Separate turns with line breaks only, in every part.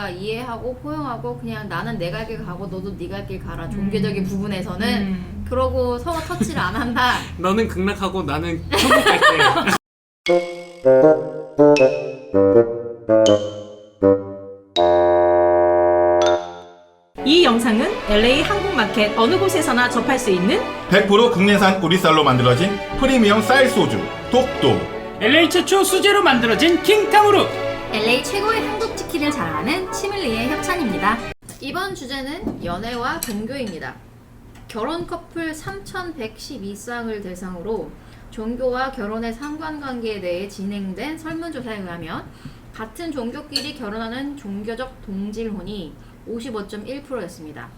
누군가 이해하고 포용하고 그냥 나는 내 갈 길 가고 너도 네 갈 길 가라. 종교적인 부분에서는 그러고 서로 터치를 안 한다.
너는 극락하고 나는 천국 갈게.
이 영상은 LA 한국마켓 어느 곳에서나 접할 수 있는
100% 국내산 우리쌀로 만들어진 프리미엄 쌀 소주 독도.
LA 최초 수제로 만들어진 킹탕후루.
LA 최고의 한국 치킨을 자랑하는 치밀리의 협찬입니다. 이번 주제는 연애와 종교입니다. 결혼 커플 3,112쌍을 대상으로 종교와 결혼의 상관관계에 대해 진행된 설문조사에 의하면 같은 종교끼리 결혼하는 종교적 동질혼이 55.1%였습니다.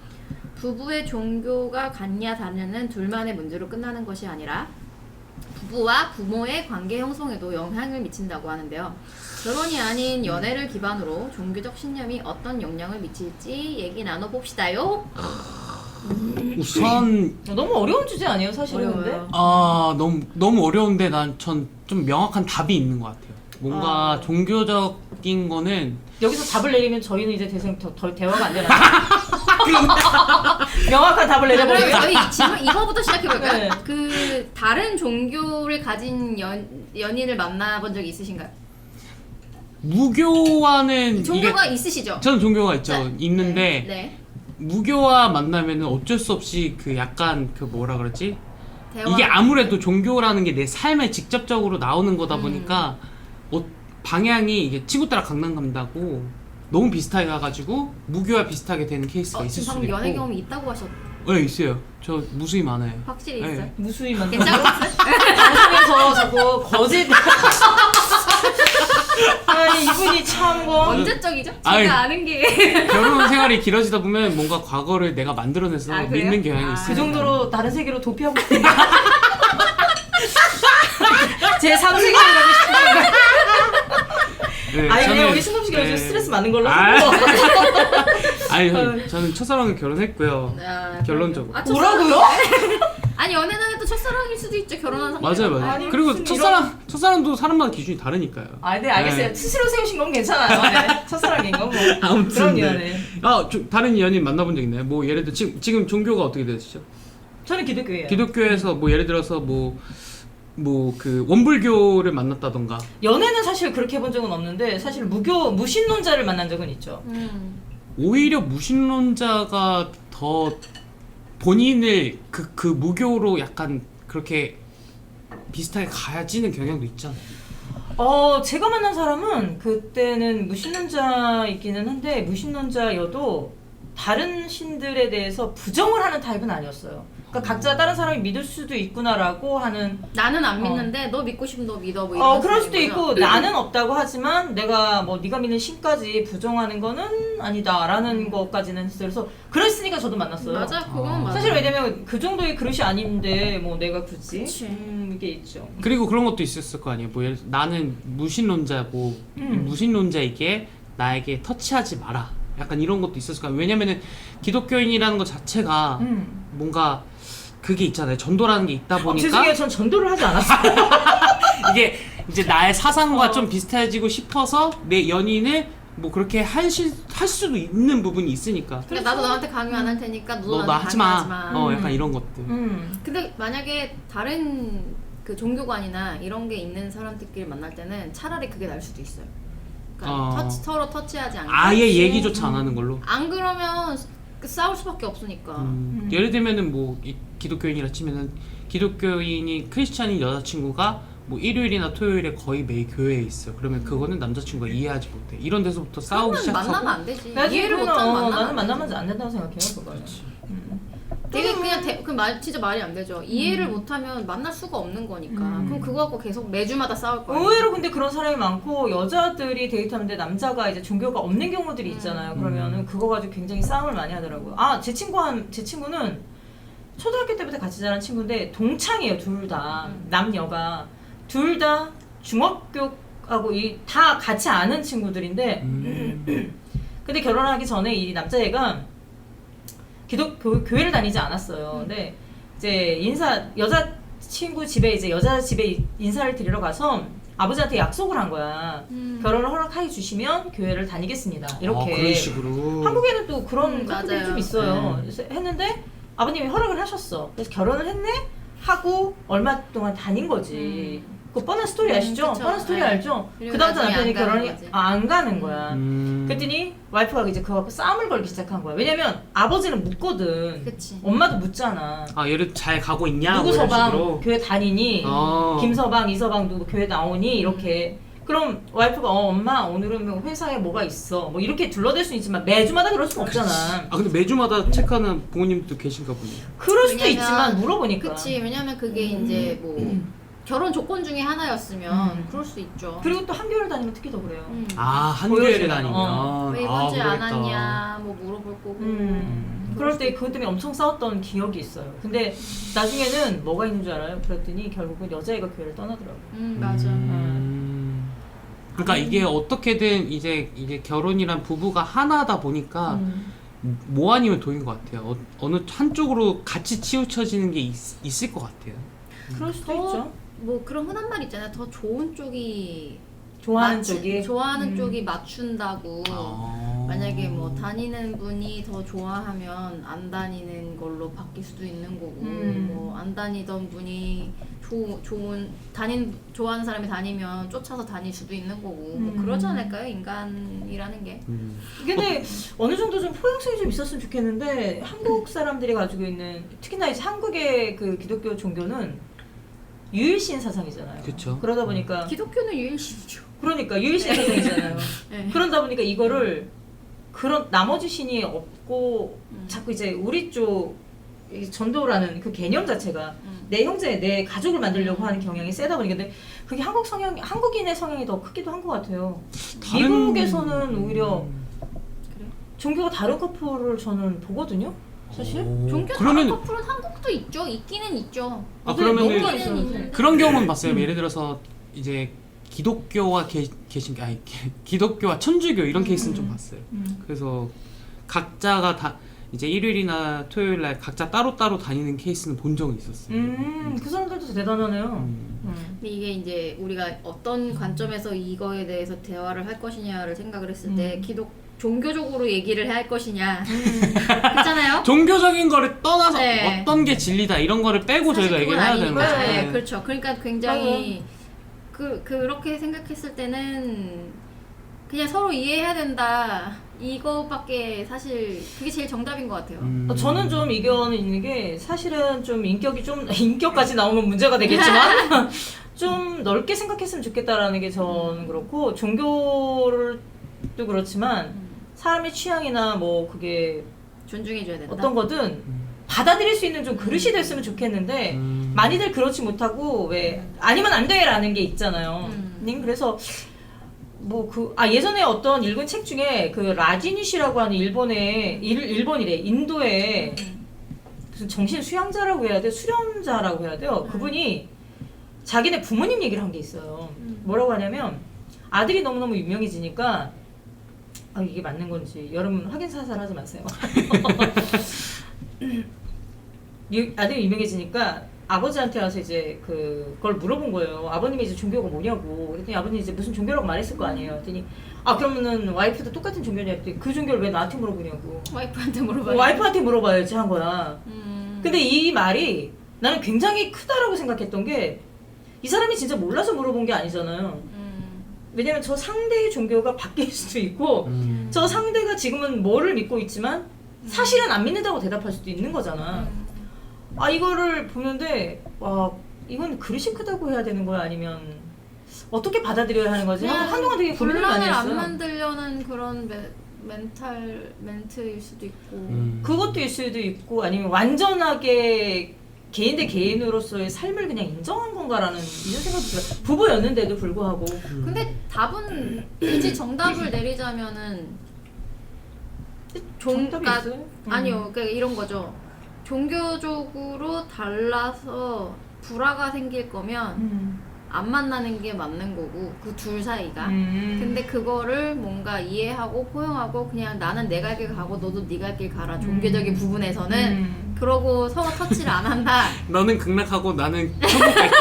부부의 종교가 같냐 다르냐는 둘만의 문제로 끝나는 것이 아니라 부부와 부모의 관계 형성에도 영향을 미친다고 하는데요. 결혼이 아닌 연애를 기반으로 종교적 신념이 어떤 영향을 미칠지 얘기 나눠봅시다요.
우선
너무 어려운 주제 아니에요 사실은. 근데
너무 어려운데 난 전 좀 명확한 답이 있는 것 같아요. 뭔가 종교적인 거는
여기서 답을 내리면 저희는 이제 더 대화가 안 되나요? 명확한 답을
그럼
내려버리면
저희 질문 이거부터 시작해볼까요?
네.
그 다른 종교를 가진 연인을 만나본 적 있으신가요?
무교와는
종교가 있으시죠?
저는 종교가 있죠.
네.
있는데
네.
무교와 만나면은 어쩔 수 없이 그 약간 그 뭐라 그러지?
대화.
이게 아무래도 종교라는 게 내 삶에 직접적으로 나오는 거다 보니까 방향이 이게 친구 따라 강남 간다고 너무 비슷하게 가가지고 무교와 비슷하게 되는 케이스가 있을
지금
수도
방금
있고.
연애 경험이 있다고 하셨.
네, 있어요. 저 무수히 많아요.
확실히
네.
있어요.
무수히 만든
괜찮았어요?
방송에서 자꾸 거짓. 아니 이분이 참 뭐.
언제적이죠?
아이.
제가 아는 게.
결혼 생활이 길어지다 보면 뭔가 과거를 내가 만들어내서
아, 그래요?
믿는 경향이
아.
있어요.
그 정도로 다른 세계로 도피하고 싶은데. 제 3세계로 가고 싶은데.
네,
아니 그냥
저는-
우리 승범씨가 요즘
네.
스트레스 많은 걸로
아.
하고.
아니 저는 첫사랑은 결혼했고요.
아,
결론적으로.
아,
뭐라고요?
아니 연애는 해도 첫사랑일 수도 있죠. 결혼한 상태.
맞아요, 맞아요.
아니,
그리고
무슨
첫사랑도 사람마다 기준이 다르니까요.
아, 네 알겠어요.
네.
스스로 세우신 건 괜찮아요. 네. 첫사랑인 건 뭐.
아무튼
그럼요,
네.
네.
다른 연인 만나본 적 있나요? 뭐 예를 들어 지금 종교가 어떻게 되시죠?
저는 기독교예요.
기독교에서 뭐 예를 들어서 뭐 그 원불교를 만났다던가.
연애는 사실 그렇게 해본 적은 없는데 사실 무신론자를 만난 적은 있죠.
오히려 무신론자가 더 본인을 그 무교로 약간 그렇게 비슷하게 가야지는 경향도 있잖아요.
제가 만난 사람은 그때는 무신론자이기는 한데 무신론자여도 다른 신들에 대해서 부정을 하는 타입은 아니었어요. 그러니까 각자 다른 사람이 믿을 수도 있구나라고 하는.
나는 안 믿는데 너 믿고 싶으면 너 믿어. 뭐 이런
그럴 수도
스타일인 거죠?
있고 나는 없다고 하지만 내가 뭐 네가 믿는 신까지 부정하는 거는 아니다라는 것까지는 했어요. 그래서 그랬으니까 저도 만났어요.
맞아요. 그건 맞아요.
사실 왜냐면 그 정도의 그릇이 아닌데 뭐 내가 굳이
그치.
이게 있죠.
그리고 그런 것도 있었을 거 아니에요. 뭐 예를 들어 나는 무신론자고 무신론자에게 나에게 터치하지 마라. 약간 이런 것도 있었을 거예요. 왜냐면은 기독교인이라는 것 자체가 뭔가 그게 있잖아요. 전도라는 게 있다 보니까
죄송해요. 전 전도를 하지 않았어요.
이게 이제 나의 사상과 좀 비슷해지고 싶어서 내 연인을 뭐 그렇게 할 수도 있는 부분이 있으니까.
그러니까 나도 너한테 강요 안 할 테니까 너도
너 나
나한테
하지
강요하지
마.
마.
약간 이런 것들.
근데 만약에 다른 그 종교관이나 이런 게 있는 사람들끼리 만날 때는 차라리 그게 나을 수도 있어요. 그러니까 서로 터치하지 않게.
아예 얘기조차 안 하는 걸로.
안 그러면 싸울 수밖에 없으니까.
예를 들면은 뭐 기독교인이라 치면은 기독교인이 크리스찬인 여자친구가 뭐 일요일이나 토요일에 거의 매일 교회에 있어. 그러면 그거는 남자친구가 이해하지 못해. 이런 데서부터 싸우기
그러면
시작하고.
만나면 안 되지.
나중에
이해를
그거는,
못하면
나는
만나면
만나면 안 된다고 생각해요. 그거는.
되게 그냥 진짜 말이 안 되죠. 이해를 못하면 만날 수가 없는 거니까. 그럼 그거 갖고 계속 매주마다 싸울 거예요.
의외로 근데 그런 사람이 많고 여자들이 데이트하는데 남자가 이제 종교가 없는 경우들이 있잖아요. 그러면은 그거 가지고 굉장히 싸움을 많이 하더라고요. 제 친구는 초등학교 때부터 같이 자란 친구인데 동창이에요. 둘 다 남녀가 둘 다 중학교하고 다 같이 아는 친구들인데 근데 결혼하기 전에 이 남자애가 교회를 다니지 않았어요. 근데 이제 여자 친구 집에 이제 여자 집에 인사를 드리러 가서 아버지한테 약속을 한 거야. 결혼을 허락해 주시면 교회를 다니겠습니다. 이렇게.
그런 식으로.
한국에는 또 그런 커플들이
맞아요.
좀 있어요.
네.
그래서 했는데 아버님이 허락을 하셨어. 그래서 결혼을 했네? 하고 얼마 동안 다닌 거지. 그 뻔한 스토리 아시죠?
그쵸.
뻔한 스토리
네.
알죠?
그리고
그 다음부터
나중에
남편이
안 가는
결혼이
거지.
안 가는 거야. 그랬더니 와이프가 이제 그거 갖고 싸움을 걸기 시작한 거야. 왜냐면 아버지는 묻거든.
그치.
엄마도 묻잖아.
얘를 잘 가고 있냐?
누구
뭐 이런
서방
식으로.
교회 다니니? 김서방, 이서방 누구 교회 나오니? 이렇게. 그럼 와이프가 엄마 오늘은 뭐 회사에 뭐가 있어? 뭐 이렇게 둘러댈 수는 있지만 매주마다 그럴 수는 없잖아.
근데 매주마다 체크하는 부모님도 계신가 보네요.
그럴 수도
왜냐면-
있지만 물어보니까.
그치. 왜냐면 그게 이제 뭐 결혼 조건 중에 하나였으면 그럴 수 있죠.
그리고 또 한교를 다니면 특히 더 그래요.
한교회를
보여주면,
다니면.
왜 이번 주에 안
모르겠다.
왔냐 뭐 물어볼 거고.
그럴 때 그것 때문에 엄청 싸웠던 기억이 있어요. 근데 나중에는 뭐가 있는 줄 알아요? 그랬더니 결국은 여자애가 교회를 떠나더라고요.
맞아.
그러니까 이게 어떻게든 이제 결혼이란 부부가 하나다 보니까 뭐 아니면 도인 것 같아요. 어느 한쪽으로 같이 치우쳐지는 게 있을 것 같아요.
그럴 수도
더
있죠.
뭐 그런 흔한 말 있잖아요. 더 좋은 쪽이
좋아하는 쪽이.
좋아하는 쪽이 맞춘다고.
아.
만약에 뭐 다니는 분이 더 좋아하면 안 다니는 걸로 바뀔 수도 있는 거고 뭐 안 다니던 분이 좋아하는 사람이 다니면 쫓아서 다닐 수도 있는 거고 뭐 그러지 않을까요? 인간이라는 게.
근데 어느 정도 좀 포용성이 좀 있었으면 좋겠는데 한국 사람들이 가지고 있는 특히나 이제 한국의 그 기독교 종교는 유일신 사상이잖아요.
그쵸.
그러다 보니까
기독교는 유일신이죠.
그러니까 유일신 사상이잖아요.
네.
그러다 보니까 이거를 그런 나머지 신이 없고 자꾸 이제 우리 쪽 이 전도라는 그 개념 자체가 내 형제, 내 가족을 만들려고 하는 경향이 세다 보니까 근데 그게 한국인의 성향이 더 크기도 한 것 같아요. 미국에서는 오히려 종교가 다른 커플을 저는 보거든요. 사실.
종교 다른
그러면
커플은 한국도 있죠. 있기는 있죠.
그러면은
있기는 있는데.
그런 경우는 봤어요. 예를 들어서 이제 기독교와 개신교, 기독교와 천주교 이런 케이스는 좀 봤어요. 그래서 각자가 다 이제 일요일이나 토요일 날 각자 따로따로 다니는 케이스는 본 적은 있었어요.
그 사람들도 대단하네요.
근데 이게 이제 우리가 어떤 관점에서 이거에 대해서 대화를 할 것이냐를 생각을 했을 때 종교적으로 얘기를 해야 할 것이냐 그렇잖아요.
종교적인 거를 떠나서
네.
어떤 게 진리다 이런 거를 빼고 저희가 얘기를 해야 되는 거죠.
네, 그렇죠. 그러니까 굉장히 그렇게 생각했을 때는 그냥 서로 이해해야 된다. 이거밖에 사실 그게 제일 정답인 것 같아요.
저는 좀 이견이 있는 게 사실은 좀 인격까지 나오면 문제가 되겠지만 좀 넓게 생각했으면 좋겠다라는 게 저는 그렇고 종교를 또 그렇지만 사람의 취향이나 뭐 그게
존중해줘야 된다.
어떤 거든 받아들일 수 있는 좀 그릇이 됐으면 좋겠는데 많이들 그렇지 못하고 왜 아니면 안 돼라는 게 있잖아요. 그래서 뭐 예전에 어떤 읽은 책 중에 그 라지니시라고 하는 일본이래 인도에 무슨 정신 수양자라고 해야 돼 수련자라고 해야 돼요. 그분이 자기네 부모님 얘기를 한 게 있어요. 뭐라고 하냐면 아들이 너무너무 유명해지니까 이게 맞는 건지 여러분 확인 사살 하지 마세요. 아들이 유명해지니까 아버지한테 와서 이제 그걸 물어본 거예요. 아버님이 이제 종교가 뭐냐고. 그랬더니 아버님이 이제 무슨 종교라고 말했을 거 아니에요. 그랬더니 그러면은 와이프도 똑같은 종교냐 했더니 그 종교를 왜 나한테 물어보냐고.
와이프한테 물어봐요.
와이프한테 물어봐야지 한 거야. 근데 이 말이 나는 굉장히 크다라고 생각했던 게 이 사람이 진짜 몰라서 물어본 게 아니잖아요. 왜냐면 저 상대의 종교가 바뀔 수도 있고 저 상대가 지금은 뭐를 믿고 있지만 사실은 안 믿는다고 대답할 수도 있는 거잖아. 이거를 보는데 이건 그릇이 크다고 해야 되는 거야 아니면 어떻게 받아들여야 하는 거지? 한동안 되게 고민을 많이
분란을 안
했어요.
만들려는 그런 멘트일 수도 있고
그것도 있을 수도 있고 아니면 완전하게 개인 대 개인으로서의 삶을 그냥 인정한 건가라는 이런 생각도 들어요. 부부였는데도 불구하고.
근데 답은 굳이 정답을 내리자면은
정답이 있어요?
아니요. 그러니까 이런 거죠. 종교적으로 달라서 불화가 생길 거면 안 만나는 게 맞는 거고 그 둘 사이가 근데 그거를 뭔가 이해하고 포용하고 그냥 나는 내 갈 길 가고 너도 네 갈 길 가라 종교적인 부분에서는 그러고 서로 터치를 안 한다.
너는 극락하고 나는 천국 갈 때.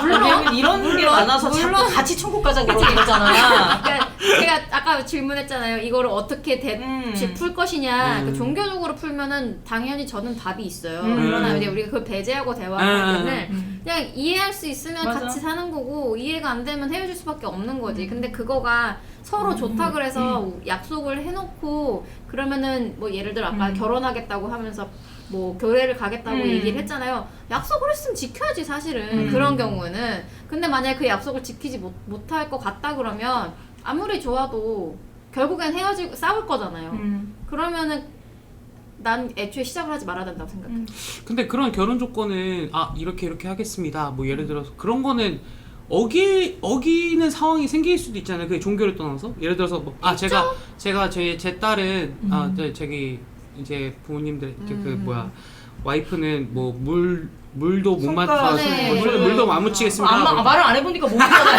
왜냐면 이런 게 많아서
물론.
자꾸 같이 천국 가자 그러잖아.
그러니까 제가 아까 질문했잖아요. 이거를 어떻게 대체 풀 것이냐. 그 종교적으로 풀면은 당연히 저는 답이 있어요. 그러나 이제 우리가 그걸 배제하고 대화할 때는 그냥 이해할 수 있으면
맞아.
같이 사는 거고 이해가 안 되면 헤어질 수밖에 없는 거지. 근데 그거가 서로 좋다 그래서 약속을 해놓고 그러면은 뭐 예를 들어 아까 결혼하겠다고 하면서 뭐 교회를 가겠다고 얘기를 했잖아요. 약속을 했으면 지켜야지 사실은 그런 경우는. 근데 만약에 그 약속을 지키지 못할 것 같다 그러면 아무리 좋아도 결국엔 헤어지고 싸울 거잖아요. 그러면은 난 애초에 시작을 하지 말아야 된다고 생각해.
근데 그런 결혼 조건은 이렇게 하겠습니다. 뭐 예를 들어서 그런 거는 어기는 상황이 생길 수도 있잖아요. 그 종교를 떠나서 예를 들어서 뭐 제가 제 딸은 저기 이제 부모님들 그 뭐야 와이프는 뭐 물도 못 맞춰서
네.
물도 안 묻히겠습니다.
말을 안 해보니까 모르잖아요.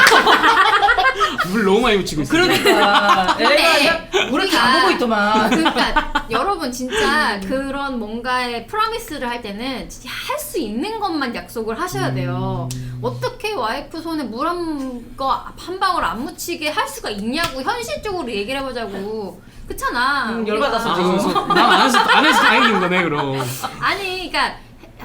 물 너무 많이 묻히고 있어요.
그러니까
근데
애가 우리 다 보고 있더만.
그러니까 여러분 진짜 그런 뭔가의 프로미스를 할 때는 진짜 할 수 있는 것만 약속을 하셔야 돼요. 어떻게 와이프 손에 물 한 방울 안 묻히게 할 수가 있냐고 현실적으로 얘기를 해보자고. 그렇잖아.
열받았어, 지금.
안 해서 다행인 거네 그럼.
아니 그러니까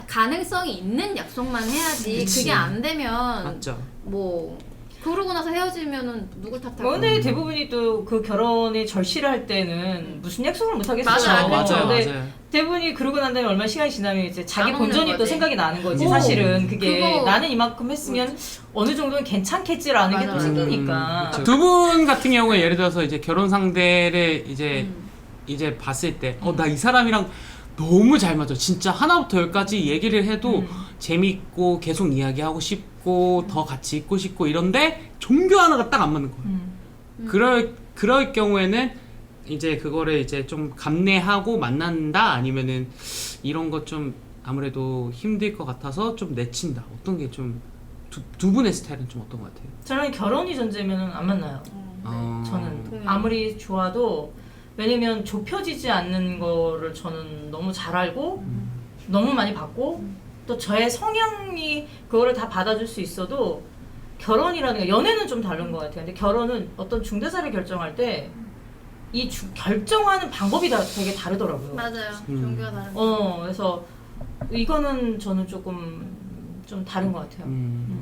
가능성이 있는 약속만 해야지.
그치.
그게 안 되면
맞죠.
뭐 그러고 나서 헤어지면은 누굴 탓하고.
근데 대부분이 또 그 결혼에 절실을 할 때는 무슨 약속을 못 하겠어요.
맞아요.
맞아요.
대부분이 그러고 난 다음에 얼마 시간이 지나면 이제 자기
안 오는
본전이 또
거지.
생각이 나는 거지.
오,
사실은 그게
그거.
나는 이만큼 했으면 어느 정도는 괜찮겠지라는 게 또
맞아.
생기니까.
두 분 같은 경우에 예를 들어서 이제 결혼 상대를 이제 봤을 때 나 이 사람이랑 너무 잘 맞아. 진짜 하나부터 열까지 얘기를 해도 재밌고 계속 이야기하고 싶고 더 같이 있고 싶고 이런데 종교 하나가 딱 안 맞는 거예요. 그럴 경우에는 이제 그거를 이제 좀 감내하고 만난다 아니면은 이런 것 좀 아무래도 힘들 것 같아서 좀 내친다. 어떤 게 좀 두 분의 스타일은 좀 어떤 것 같아요?
저는 결혼이 전제면은 안 만나요. 저는
동의해요.
아무리 좋아도 왜냐면 좁혀지지 않는 거를 저는 너무 잘 알고 너무 많이 봤고 또 저의 성향이 그거를 다 받아줄 수 있어도 결혼이라는 게 연애는 좀 다른 것 같아요. 근데 결혼은 어떤 중대사를 결정할 때 이 결정하는 방법이 되게 다르더라고요.
맞아요. 종교가 다른.
그래서 이거는 저는 조금 좀 다른 것 같아요.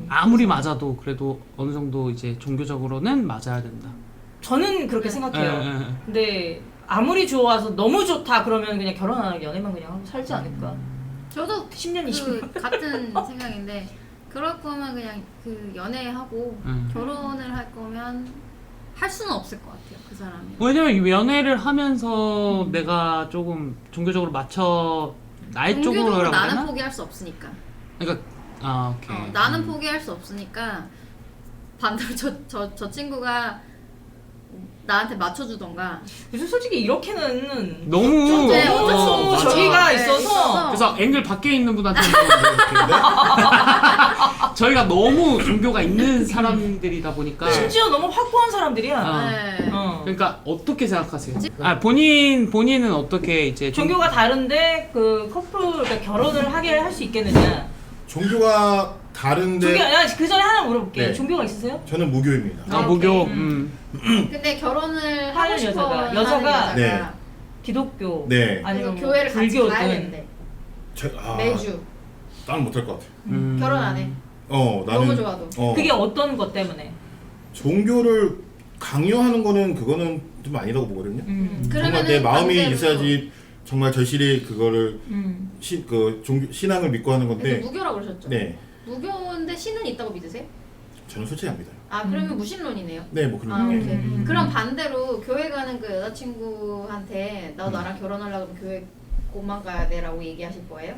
아무리 맞아도 그래도 어느 정도 이제 종교적으로는 맞아야 된다.
저는 그렇게 생각해요.
예.
근데 아무리 좋아서 너무 좋다 그러면 그냥 결혼 안 하고 연애만 그냥 하고 살지 않을까.
저도
10년, 20년.
같은 생각인데 그럴 거면 그냥 그 연애하고 결혼을 할 거면 할 수는 없을 것 같아요. 그 사람이.
왜냐면 연애를 하면서 내가 조금 종교적으로 맞춰 나의 쪽으로
종교적으로
하라고
나는
하나?
포기할 수 없으니까.
그러니까 오케이.
나는 포기할 수 없으니까 반대로 저 친구가 나한테 맞춰주던가.
요즘 솔직히 이렇게는
너무
네, 어쩔 수
너무
없죠.
저기가
네,
있어서
그래서 앵글 밖에 있는 분한테 저희가 너무 종교가 있는 사람들이다 보니까
심지어 너무 확고한 사람들이야.
네.
그러니까 어떻게 생각하세요? 본인은 어떻게 이제
종교가 다른데 그 커플 그러니까 결혼을 하게 할 수 있겠느냐?
종교가 다른데
그 전에 하나 물어볼게요.
네.
종교가 있으세요?
저는 무교입니다.
무교.
근데 결혼을 하고
하는
싶어
여자가-
하는
여자가
네.
기독교
네.
아니면 뭐
교회를 같이 가야
불교든
되는데 매주
난 못할 것 같아.
결혼 안 해.
나는
너무 좋아도.
그게 어떤 것 때문에?
종교를 강요하는 거는 그거는 좀 아니라고 보거든요. 정말 내 마음이
반대로
있어야지 정말 절실히 그거를 신앙을 믿고 하는
근데
건데.
무교라고 그러셨죠?
네,
무교인데 신은 있다고 믿으세요?
저는 솔직히 안 믿어요.
아 그러면 무신론이네요.
네, 뭐 그런 게.
오케이. 그럼 반대로 교회 가는 그 여자친구한테 너 나랑 결혼하려고 그러면 교회 곧만 가야 돼라고 얘기하실 거예요?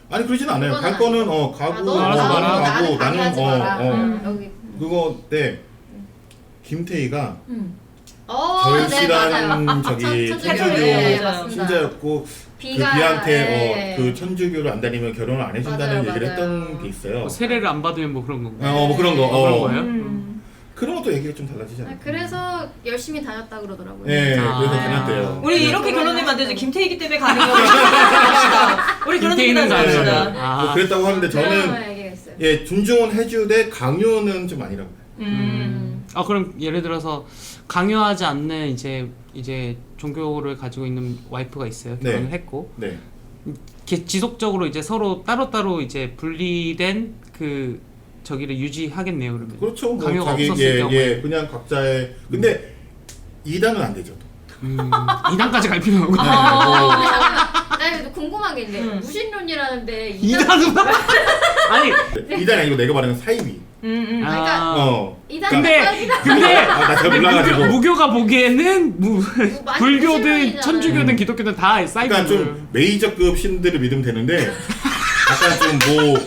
아니 그러진 않아요.
그건
갈 거는 가고
너
알아서
나는
가라.
나는
나는
강요하지 마라. 여기.
그거 때 김태희가
네, 맞아요.
절실한 저기
천주교. 네,
천주교
맞습니다.
신자였고 그
비가,
비한테
네.
그 천주교를 안 다니면 결혼을 안 해준다는
맞아요,
얘기를
맞아요.
했던 게 있어요.
세례를 안 받으면 뭐 그런 건가?
뭐 그런 거.
그런 거예요?
그런 것도 얘기가 좀 달라지잖아요.
그래서 열심히 다녔다 그러더라고요.
네,
아.
그래서 다녔대요.
우리 이렇게 결혼하면 안 되죠. 김태희기 때문에 가는 경우 합시다. 우리 그런 얘기는
김태희는
하지
가요.
맙시다.
아.
뭐 그랬다고 하는데 저는
그런 얘기했어요.
예 존중은 해주되 강요는 좀 아니라고.
아 그럼 예를 들어서 강요하지 않는 이제 종교를 가지고 있는 와이프가 있어요.
네.
결혼을 했고
네.
지속적으로 이제 서로 따로따로 이제 분리된 그 저기를 유지하겠네요. 그러면
그렇죠. 뭐
강요가
자기
없었을 경우에
그냥 각자의 근데 2단은 안 되죠.
2단까지 갈 필요는 없고
나 궁금한 게 있는데 무신론이라는데
2단은 아니
2단이 아니고 내가 말하는 사이비.
그러니까
어.
이단
근데
나 잘 몰라가지고.
무교가 보기에는
많이
불교든
무신론이잖아요.
천주교든 기독교든 다 사이버.
그러니까 좀 메이저급 신들을 믿으면 되는데 약간 좀 뭐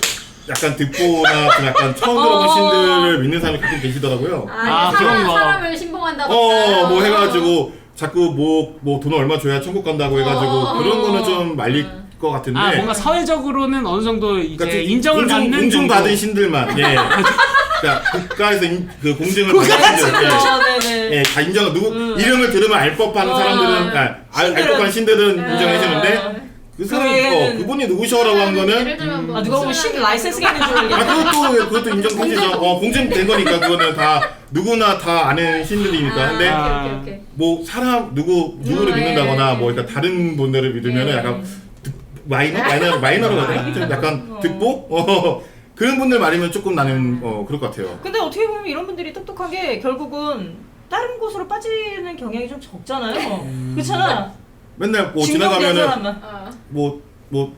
약간 듣보나 좀 약간 처음 들어본 신들을 믿는 사람이 가끔 계시더라고요.
아, 그런 거.
사람을 신봉한다던가.
뭐 해가지고 자꾸 뭐 돈 얼마 줘야 천국 간다고 해가지고 그런 거는 좀 말릴 것 같은데.
아 뭔가 사회적으로는 어느 정도 이제
그러니까 좀
인정을 받는
공중받은
정도.
신들만. 예. 그러니까 국가에서 그 공증을 받는 신들.
네네.
예, 다 인정. 이름을 들으면 알 법한 사람들은 알 법한 신들은 인정해주는데. 그 사람 그분이 누구셔라고 한 거는
예를 들면 뭐
누가 보면 신 라이센스가 있는 줄 알겠다.
그것도 인정하시죠. 공증된 거니까 그거는 다 누구나 다 아는 신들이니까. 근데
오케이.
뭐 사람 누구를 믿는다거나 뭐 그러니까 다른 분들을 믿으면은 약간 마이너로 가야 되나? 좀 약간 듣보 그런 분들 말이면 조금 나는 그럴 것 같아요.
근데 어떻게 보면 이런 분들이 똑똑하게 결국은 다른 곳으로 빠지는 경향이 좀 적잖아요. 그렇잖아.
맨날 뭐
중독된
지나가면은
사람만.
뭐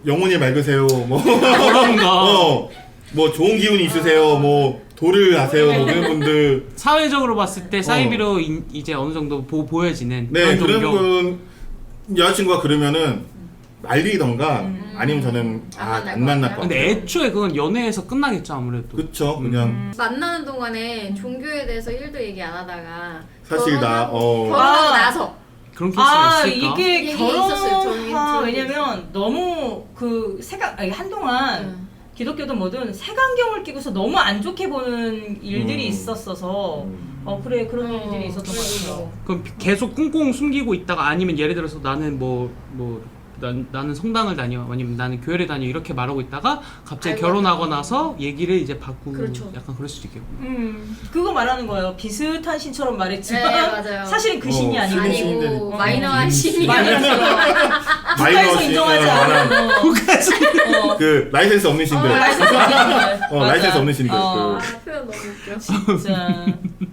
영혼이 맑으세요. 뭐
그런 거.
뭐 좋은 기운이 있으세요. 뭐 도를 하세요. 뭐 그런 분들.
사회적으로 봤을 때 사이비로 이제 어느 정도 보여지는
네,
그런
그런
종교.
분 여자친구가 그러면은 말리던가 아니면 저는 안 만날 것 같아요.
근데 애초에 그건 연애에서 끝나겠죠 아무래도.
그쵸, 그냥
만나는 동안에 종교에 대해서 1도 얘기 안 하다가
사실 나
결혼하고 나서
그런 케이스가 있을까?
이게
얘기 있었어요. 저는
결혼 왜냐면 너무 그 한동안 기독교든 뭐든 색안경을 끼고서 너무 안 좋게 보는 일들이 있었어서 그래 그런 일들이 있었던 것 같아요.
그럼 계속 꽁꽁 숨기고 있다가 아니면 예를 들어서 나는 나는 성당을 다녀 아니면 나는 교회를 다녀 이렇게 말하고 있다가 갑자기
알고
결혼하고 나서 얘기를 이제 바꾸고
그렇죠.
약간 그럴 수도 있겠고.
그거 말하는 거예요. 비슷한 신처럼 말했지만
네, 맞아요.
사실은 그 신이 아니고
아니고 마이너한 신이
국가에서 인정하지 않은
그 라이센스 없는 신들. 라이센스 없는 신들.
아, 표현 너무 웃겨.
진짜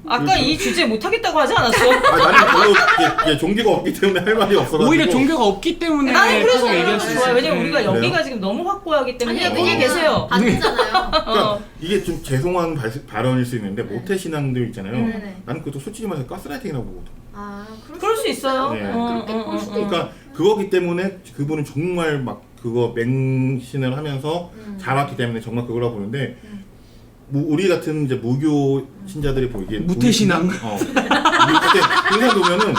아까 이 주제 못하겠다고 하지 않았어?
나는 별로 이게 종교가 없기 때문에 할 말이 없어가지고.
오히려 종교가 없기 때문에
나는 그래서
계속
얘기할
얘기할
수
수
좋아요.
있어요.
왜냐면 우리가
네.
여기가 지금 너무 확고하기 때문에
아니요,
거기 계세요.
받잖아요.
그러니까 이게 좀 죄송한 발언일 수 있는데 모태 신앙들 있잖아요.
네네.
나는 그것도 솔직히 말해서 가스라이팅이라고 보거든.
아,
그럴 수 있어요.
네.
그렇게 볼 수도 있고.
그러니까 그거기 때문에 그분은 정말 막 그거 맹신을 하면서 자랐기 때문에 정말 그거라고 보는데 우리 같은 이제 무교 신자들이 보기엔
무태신앙.
그냥 보면은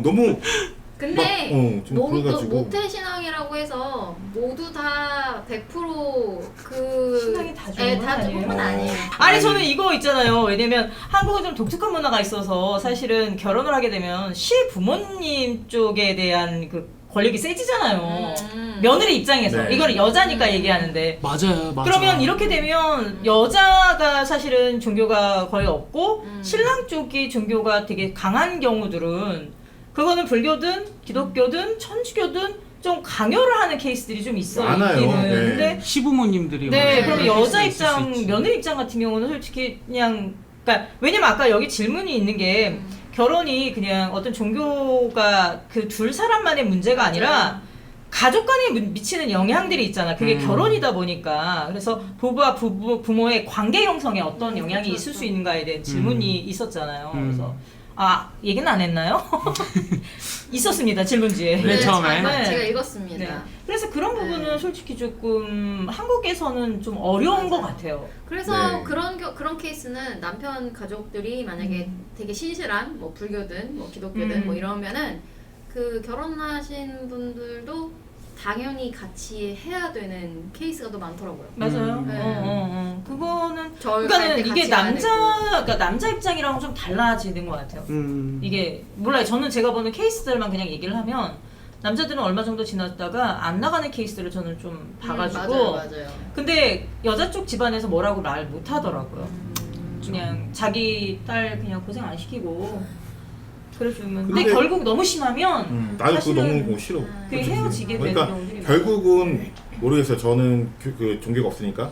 너무
근데
좀 그래가지고.
모태 신앙이라고 해서 모두 다 100%
신앙이 다 좋은 건 아니에요.
아니에요.
아니 저는 이거 있잖아요. 왜냐면 한국은 좀 독특한 문화가 있어서 사실은 결혼을 하게 되면 시부모님 쪽에 대한 그 권력이 세지잖아요. 며느리 입장에서
네.
이거는 여자니까 얘기하는데
맞아요.
그러면 이렇게 되면 여자가 사실은 종교가 거의 없고 신랑 쪽이 종교가 되게 강한 경우들은 그거는 불교든 기독교든 천주교든 좀 강요를 하는 케이스들이 좀 있어요.
많아요.
있기는.
네.
근데
시부모님들이
네,
막
그럼
그런
여자
케이스가 있을 수
입장,
있지.
며느리 입장 같은 경우는 솔직히 그냥, 그러니까 왜냐면 아까 여기 질문이 있는 게 결혼이 그냥 어떤 종교가 그 둘 사람만의 문제가 아니라 가족 간에 미치는 영향들이 있잖아. 그게 결혼이다 보니까. 그래서 부부와 부모의 관계 형성에 어떤 영향이 있을 수 있는가에 대한 질문이 있었잖아요. 그래서 얘기는 안 했나요? 있었습니다, 질문지에.
네, 처음에.
제가 읽었습니다.
네. 그래서 그런 부분은 솔직히 조금 한국에서는 좀 어려운 것 같아요.
그래서
네.
그런 케이스는 남편 가족들이 만약에 되게 신실한 뭐 불교든 뭐 기독교든 뭐 이러면은 그 결혼하신 분들도 당연히 같이 해야 되는 케이스가 더 많더라고요.
맞아요.
네.
그거는
저희
그러니까는
갈때
이게
같이 가야
그러니까 남자 입장이랑은 좀 달라지는 것 같아요. 이게 몰라요. 저는 제가 보는 케이스들만 그냥 얘기를 하면 남자들은 얼마 정도 지났다가 안 나가는 케이스들을 저는 좀 봐가지고
맞아요.
근데 여자 쪽 집안에서 뭐라고 말 못 하더라고요. 그냥 자기 딸 그냥 고생 안 시키고 그래주면 근데
근데-
결국 너무 심하면
나도 그거
사실은
너무 싫어.
그게 헤어지게 되는
그러니까
경우들이
결국은 모르겠어요. 저는 그 종교가 없으니까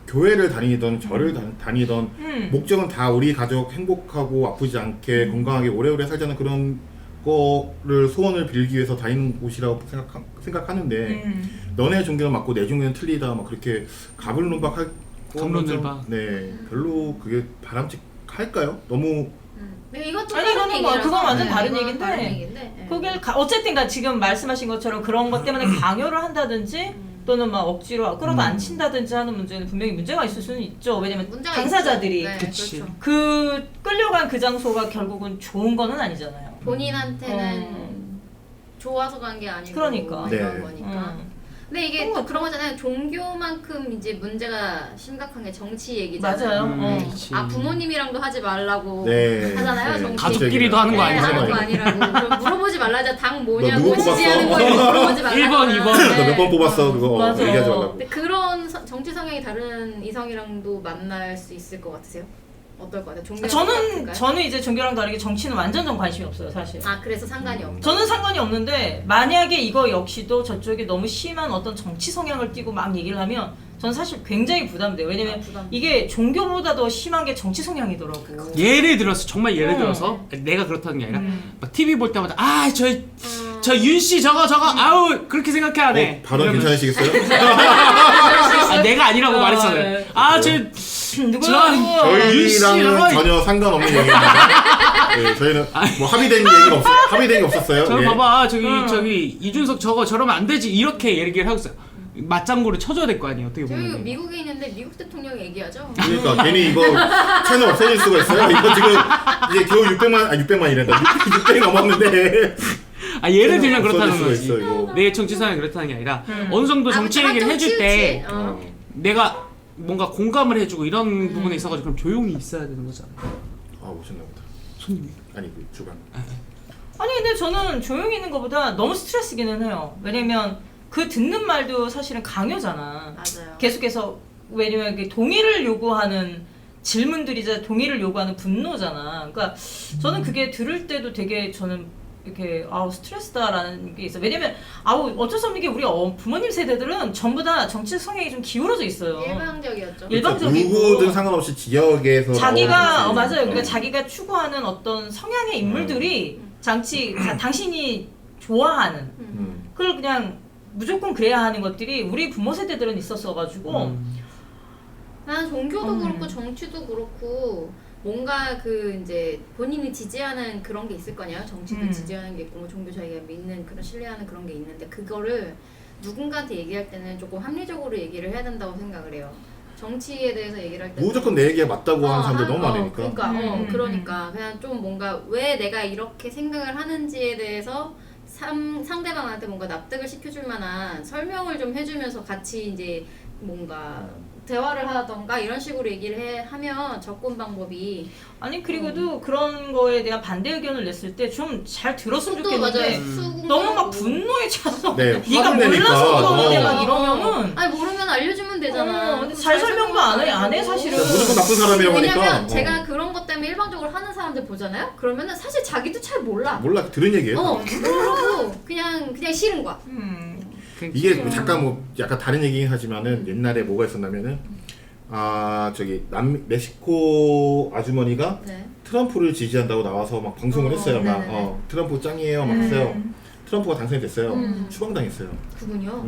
교회를 다니던 절을 다니던 목적은 다 우리 가족 행복하고 아프지 않게 건강하게 오래오래 살자는 그런 거를 소원을 빌기 위해서 다니는 곳이라고 생각하는데 너네 종교는 맞고 내 종교는 틀리다 막 그렇게 가불론박할
갑론을박.
네, 별로 그게 바람직할까요? 너무
근데 이것도
아니,
다른
이거는 뭐
얘기라서.
그건 완전
네,
다른
이건
얘기인데
다른 얘기인데, 네.
그게 어쨌든 지금 말씀하신 것처럼 그런 것 때문에 강요를 한다든지 또는 막 억지로 끌어도 안 친다든지 하는 문제는 분명히 문제가 있을 수는 있죠. 왜냐면
문제가
당사자들이
있죠. 네,
그치.
그렇죠.
그 끌려간 그 장소가 결국은 좋은 거는 아니잖아요.
본인한테는 좋아서 간 게 아니고
그러니까.
이런
네.
거니까. 근데 이게 또 그런 거잖아요. 종교만큼 이제 문제가 심각한 게 정치 얘기잖아요.
맞아요.
그치.
아 부모님이랑도 하지 말라고
네.
하잖아요.
네.
정치.
가족끼리도 하는 거
네,
아니잖아요.
하는 거 아니라고. 그럼 물어보지 말라자 당
너
뭐냐고
누구 뽑았어?
지지하는 거 물어보지 말라고.
1번, 2번.
너 몇 번 뽑았어 그거
맞아.
얘기하지 말라고.
근데 그런 정치 성향이 다른 이성이랑도 만날 수 있을 것 같으세요? 어떨 것 같아요? 종교
저는 이제 종교랑 다르게 정치는 완전 좀 관심이 없어요, 사실.
아 그래서 상관이 없다.
저는 상관이 없는데 만약에 이거 역시도 저쪽에 너무 심한 어떤 정치 성향을 띠고 막 얘기를 하면 저는 사실 굉장히 부담돼요. 왜냐면
부담돼.
이게 종교보다 더 심한 게 정치 성향이더라고.
예를 들어서 정말 예를
어.
들어서 내가 그렇다는 게 아니라 막 TV 볼 때마다 저 윤 씨 저거 아우 그렇게 생각해 안 해.
발언
이러면
괜찮으시겠어요?
아, 내가 아니라고 말했잖아요.
네.
윤 씨,
저희랑은
저거-
전혀 상관없는 얘기입니다. 네, 저희는 뭐 합의된 게 없었어요.
저
예.
봐봐 저기 이준석 저거 저러면 안 되지 이렇게 얘기를 하고 있어요. 맞장구를 쳐줘야 될 거 아니에요 어떻게
저희
보면.
미국에 있는데 미국 대통령 얘기하죠.
그러니까 괜히 이거 채널 없어질 수가 있어요. 이거 지금 이제 겨우 600만이란다. 600이 넘었는데.
아 예를 들면
없어질
그렇다는
수가
거지.
있어, 이거.
내 정치 상황이 그렇다는 게 아니라 어느 정도 정치
아무튼
얘기를
한쪽
해줄 때
치우치. 어.
내가 뭔가 공감을 해주고 이런 부분에 있어가지고 그럼 조용히 있어야 되는 거잖아.
아 오셨나 보다.
손님이.
아니 그 주방.
아니 근데 저는 조용히 있는 것보다 너무 스트레스기는 해요. 왜냐면 그 듣는 말도 사실은 강요잖아.
맞아요.
계속해서 왜냐면 이게 동의를 요구하는 질문들이자 동의를 요구하는 분노잖아. 그러니까 저는 그게 들을 때도 되게 저는 이렇게 스트레스다라는 게 있어. 왜냐면 어쩔 수 없는 게 우리 부모님 세대들은 전부 다 정치 성향이 좀 기울어져 있어요.
일방적이었죠.
일방적이고.
누구든 상관없이 지역에서
자기가
나오는
맞아요.
거지.
그러니까 자기가 추구하는 어떤 성향의 인물들이 당신이 좋아하는 그걸 그냥 무조건 그래야 하는 것들이 우리 부모 세대들은 있었어가지고
나는 종교도 그렇고 정치도 그렇고 뭔가 그 이제 본인이 지지하는 그런 게 있을 거냐. 정치도 지지하는 게 있고 뭐 종교 자기가 믿는 그런 신뢰하는 그런 게 있는데 그거를 누군가한테 얘기할 때는 조금 합리적으로 얘기를 해야 된다고 생각을 해요. 정치에 대해서 얘기를 할 때
무조건 내 얘기가 맞다고 하는 사람들 너무 많으니까.
그러니까 그냥 좀 뭔가 왜 내가 이렇게 생각을 하는지에 대해서 상대방한테 뭔가 납득을 시켜줄 만한 설명을 좀 해주면서 같이 이제 뭔가 대화를 하던가 이런 식으로 얘기를 하면 접근 방법이
아니 그리고도 그런 거에 대한 반대 의견을 냈을 때 좀 잘 들었으면
또
좋겠는데 너무 막 분노에 차서
네,
네가
화를 내니까.
몰라서 그러는데 막
어.
이러면은
아니 모르면 알려주면 되잖아.
근데 잘 설명도 안 해, 사실은.
무조건 나쁜 사람이라고 하니까.
왜냐면 제가 그런 것 때문에 일방적으로 하는 사람들 보잖아요. 그러면은 사실 자기도 잘 몰라.
몰라 들은 얘기예요.
모르고 그냥 싫은 거야.
이게 잠깐 뭐 약간 다른 얘기긴 하지만은 옛날에 뭐가 있었냐면은 저기 멕시코 아주머니가
네.
트럼프를 지지한다고 나와서 막 방송을 했어요. 막
네네네.
트럼프 짱이에요 막 했어요. 트럼프가 당선이 됐어요. 추방당했어요.
그군요.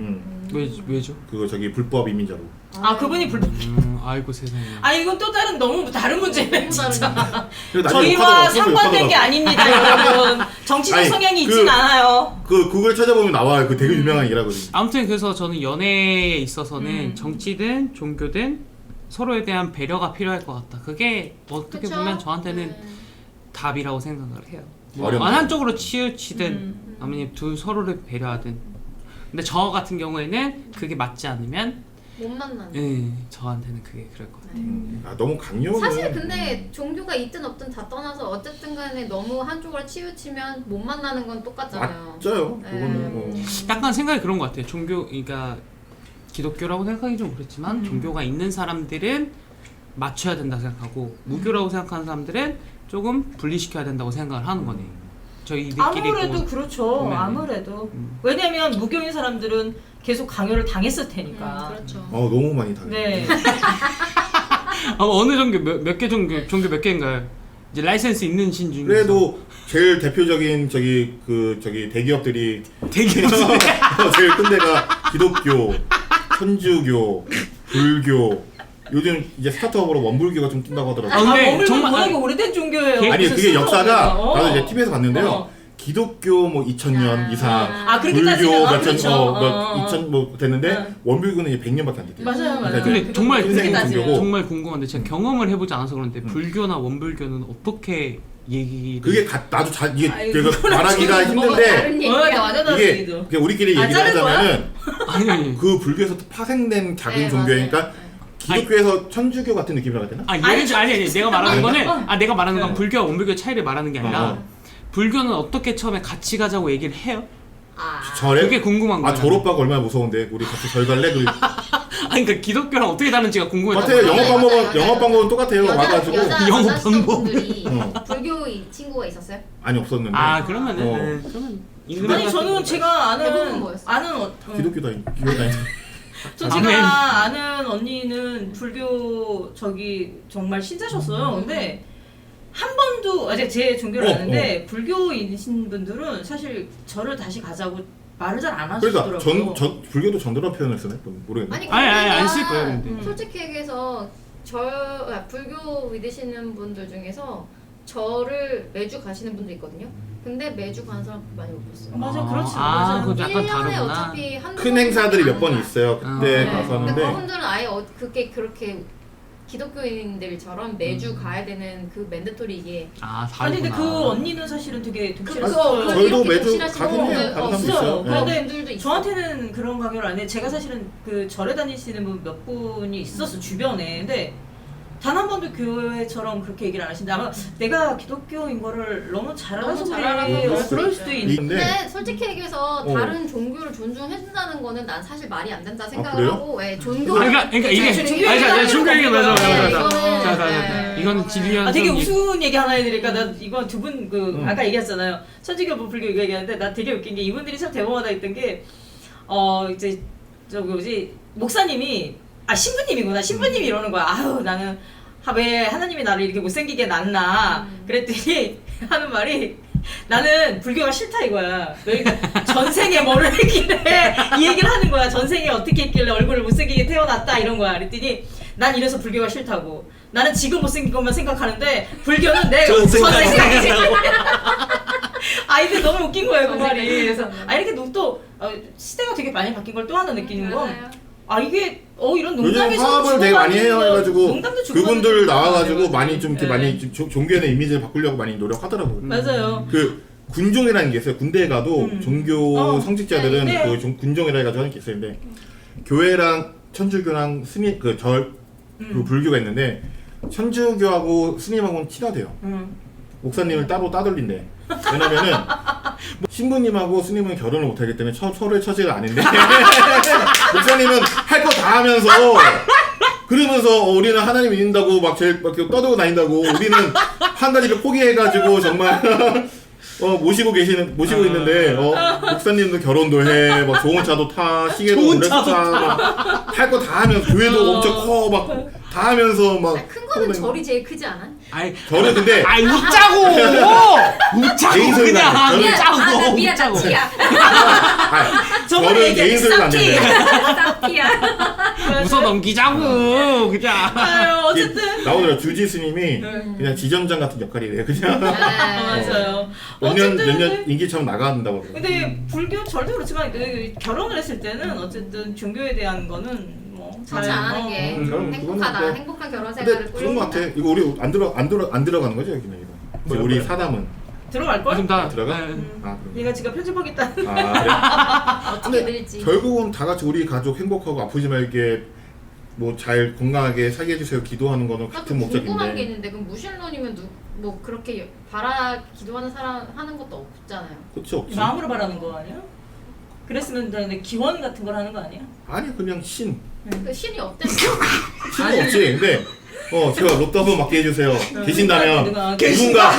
왜죠?
그거 저기 불법 이민자로.
그분이
아이고 세상에.
이건 또 너무 다른 문제네 진짜.
그리고 나중에
저희와
욕하더라고,
상관된 게
욕하더라고.
아닙니다 여러분. 정치적
아니,
성향이 있진 않아요.
그 구글 찾아보면 나와요. 그 되게 유명한 일하거든요.
아무튼 그래서 저는 연애에 있어서는 정치든 종교든 서로에 대한 배려가 필요할 것 같다. 그게 어떻게
그쵸?
보면 저한테는
네.
답이라고 생각을 해요.
어렵네요.
한쪽으로 치우치든 아니면 서로를 배려하든 근데 저 같은 경우에는 그게 맞지 않으면
못 만나는.
저한테는 그게 그럴 것 같아요.
너무 강요는
사실 근데 종교가 있든 없든 다 떠나서 어쨌든 간에 너무 한쪽으로 치우치면 못 만나는 건 똑같잖아요.
맞아요.
네.
그거는 뭐.
약간 생각이 그런 것 같아요. 그러니까 기독교라고 생각하기 좀 그렇지만 종교가 있는 사람들은 맞춰야 된다고 생각하고 무교라고 생각하는 사람들은 조금 분리시켜야 된다고 생각을 하는 거네. 저희들끼리
아무래도 그렇죠.
보면은.
아무래도 왜냐면 무교인 사람들은 계속 강요를 당했을 테니까.
그렇죠.
너무 많이 당해.
네.
어느 종교 몇 개 종교 몇 개인가요? 이제 라이센스 있는 신 중에서
그래도 제일 대표적인 저기 대기업들이
대기업
제일 큰 데가 기독교, 천주교, 불교. 요즘 이제 스타트업으로 원불교가 좀 뜬다고 하더라고요.
근데
원불교는
정말-
워낙에 오래된 종교예요.
아니
무슨
그게 역사가
스타트업이야.
나도 이제 TV에서 봤는데요.
어.
기독교 뭐 2000년 이상,
그렇게
불교
따지면
몇천
그렇죠.
2000 뭐 됐는데
어.
원불교는 이제 100년밖에 안 됐대요.
맞아요, 맞아요.
근데
근데 정말
그렇게
인생
따지면.
종교고.
정말 궁금한데 제가 경험을 해보지 않아서 그런데 불교나 원불교는 어떻게 얘기를
그게 나도 이게
아이고,
제가
그거는
말하기가
지금 뭐가
힘든데
다른
네,
얘기야.
완전 다른
이게
얘기죠.
그냥 우리끼리 얘기를
자를 거야?
하자면은
아니
그 불교에서 파생된 작은
네,
종교니까
맞아요.
기독교에서 천주교 같은 느낌이라고 해야 되나?
아니 내가 말하는 거는 내가 말하는 건
네.
불교와 원불교 차이를 말하는 게 아니라 불교는 어떻게 처음에 같이 가자고 얘기를 해요?
절에?
그게 궁금한 거야.
졸업하고 얼마나 무서운데 우리 같이 절 갈래?
아니 그러니까 기독교랑 어떻게 다른지가 궁금해서.
같아요.
맞아요.
영업 방법은 똑같아요. 와가지고
여자
영어
만나시는
방법.
분들이 불교 친구가 있었어요?
아니 없었는데
그러면은
어.
그러면
아니 저는 제가
대부분 뭐였어요?
기독교 다니.
저
아멘.
제가 아는 언니는 불교 정말 신자셨어요. 근데 한 번도 아직 제 종교를 아는데 불교이신 분들은 사실 절을 다시 가자고 말을 잘 안 하시더라고요.
그러니까 불교도 전도라 표현을 쓰네. 모르겠네.
아니, 안
거기가
쓸 거예요, 근데.
솔직히 얘기해서 불교 믿으시는 분들 중에서 절을 매주 가시는 분도 있거든요. 근데 매주 가는 사람 많이 못 봤어요.
맞아, 그렇지.
그것도 약간
1년에
다르구나.
어차피 한두
큰
번
행사들이 몇
가는
번
거야.
있어요. 그때
네.
가서
근데
하는데
그분들은 아예 그게 그렇게 기독교인들처럼 매주 가야 되는 그 맨데토리 이게
다르구나.
아니 근데 그 언니는 사실은 되게
그거
독실했어요.
저희도
이렇게
매주
독실하시고
가긴 해요. 다른 사람도
없어요.
있어요.
그런
근데
분들도 있어.
저한테는 그런 강요를 안 해. 제가 사실은 그 절에 다니시는 분 몇 분이 있었어 주변에. 근데 단 한 번도 교회처럼 그렇게 얘기를 안 하시는데 아마 내가 기독교인 거를 너무 잘 알아서
너무 잘
그래.
알아서
그럴 수도 있는데.
근데 솔직히 얘기해서
어.
다른 종교를 존중해준다는 거는 난 사실 말이 안 된다 생각을
그래요?
하고 왜 종교
그러니까 이게
종교
종교 얘기 맞아.
네,
자. 이거는 진리한
되게
좀
우스운 얘기 하나 해드릴까? 나 이거 두 분 아까 얘기했잖아요. 천주교 불교 이거 얘기하는데 나 되게 웃긴 게 이분들이 참 대범하다 했던 게 이제 뭐지 목사님이 신부님이구나. 신부님이 이러는 거야. 아유 나는 왜 하나님이 나를 이렇게 못생기게 낳나 그랬더니 하는 말이 나는 불교가 싫다 이거야. 너희가 전생에 뭐를 했길래 이 얘기를 하는 거야. 전생에 어떻게 했길래 얼굴을 못생기게 태어났다 이런 거야. 그랬더니 난 이래서 불교가 싫다고. 나는 지금 못생긴 것만 생각하는데 불교는 내 전생에 아이들 너무 웃긴 거예요 그 말이. 그래서 이렇게 또 시대가 되게 많이 바뀐 걸 또 하나 느끼는 건 이게 이런
요즘
농담에서
화합을 되게 많이 해요. 해가지고
농담도
그분들 나와가지고
맞아요.
많이 좀 이렇게
네.
많이 종교에 대한 이미지를 바꾸려고 많이 노력하더라고요.
맞아요.
그 군종이라는 게 있어요. 군대에 가도 종교 성직자들은
네.
그 군종이라 해가지고 하는 게 있어요. 근데 교회랑 천주교랑 그 불교가 있는데 천주교하고 스님하고는 친하대요. 목사님을 따로 따돌린대. 왜냐면은 신부님하고 스님은 결혼을 못하기 때문에 서로의 처지가 아닌데 목사님은 할 거 다 하면서 그러면서 우리는 하나님 믿는다고 막 제일 막 떠들고 다닌다고 우리는 한 가지를 포기해가지고 정말 모시고 있는데 목사님도 결혼도 해, 막 좋은 차도 타, 시계도 오래서 타, 할 거 다 하면서 교회도 엄청 커, 막 다 하면서 막
큰 거는 절이 제일 크지 않아?
저는 근데
웃자고
개인 소리가
그냥
아니라
웃자고
미안 나
웃자고.
티야.
저는 개인 소리가 안 되는데
티야.
웃어 넘기자고 그냥.
어쨌든
나오더라. 주지 스님이 그냥 지점장 같은 역할이래요. 그냥
맞아요.
몇 년
어쨌든
인기처럼 나간다고 그래요.
근데 불교 절도 그렇지만 결혼을 했을 때는 어쨌든 종교에 대한 거는
하지 않는 게 행복하다.
그거는
행복한 결혼 생활을
근데 그런 거 같아. 이거 우리 안 들어가는 거죠, 여기는 이거. 이제 우리 사담은
들어갈 걸?
지금 다
들어가?
네.
아,
얘가 지금 편집하겠다.
그래. 아,
어떻게
근데
될지.
결국은 다 같이 우리 가족 행복하고 아프지 말게 뭐 잘 건강하게 살게 해주세요 기도하는 거는
나
같은
또 궁금한 게
목적인데.
있는데 그럼 무신론이면 뭐 그렇게 기도하는 사람 하는 것도 없잖아요.
그렇지 없지.
마음으로 바라는 거 아니야? 그랬으면 근데 기원 같은 걸 하는 거 아니야?
아니 그냥 신.
그 신이 없대요.
신은 없지. 근데 제가 로또 한번 맞게 해주세요. 계신다면
누가
누군가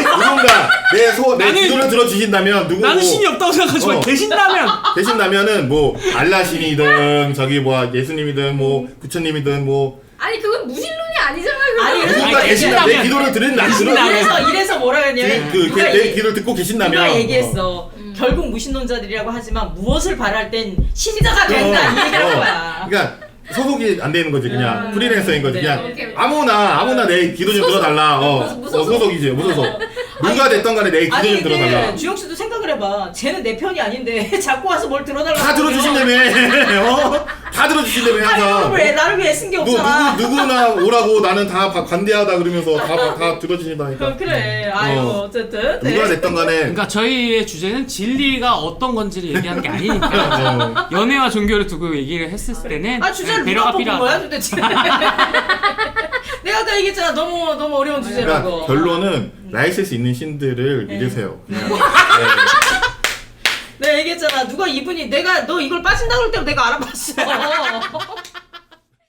내
나는-
기도를 들어주신다면 누구고
나는 신이 없다고 생각하지만 계신다면
계신다면은 뭐 알라 신이든 저기 뭐 예수님이든 뭐 부처님이든 뭐
아니 그건 무신론이 아니잖아요.
아니,
그건.
누군가
아니,
계신다면 내
계신다면-
기도를 들은 난
계신다면-
이래서 뭐라 그랬냐면
내 기도를 듣고 계신다면
누가 얘기했어. 결국 무신론자들이라고 하지만 무엇을 바랄 땐 신자가 된다 이 얘기하는 거야.
그러니까 소속이 안 되는 거지 그냥 프리랜서인 거지
네,
그냥
오케이.
아무나 내 기도 좀 들어달라.
무소속.
소속이지 무소속. 누가 됐던 간에 내 기도
아니
좀 들어달라.
근데 주영 씨도 생각을 해봐. 쟤는 내 편이 아닌데 자꾸 와서 뭘 들어달라고.
다 들어주신다며. 다 들어주신다며
아니
항상.
나를 왜 쓴 게 없잖아.
누구나 오라고 나는 다 관대하다 그러면서 다 들어주신다니까.
그래. 아유 어쨌든.
누가 됐던 간에
그러니까 저희의 주제는 진리가 어떤 건지를 얘기하는 게 아니니까 연애와 종교를 두고 얘기를 했을 때는
아 주제를 누가
배려가
뽑은
필요하다.
거야 도대체? 내가 아까 얘기했잖아. 너무 어려운 주제라고.
그러니까 결론은 라이센스 있는 신들을 믿으세요. 그냥. 네.
내가 얘기했잖아. 누가 이분이 너 이걸 빠진다 그럴 때면 내가 알아봤어.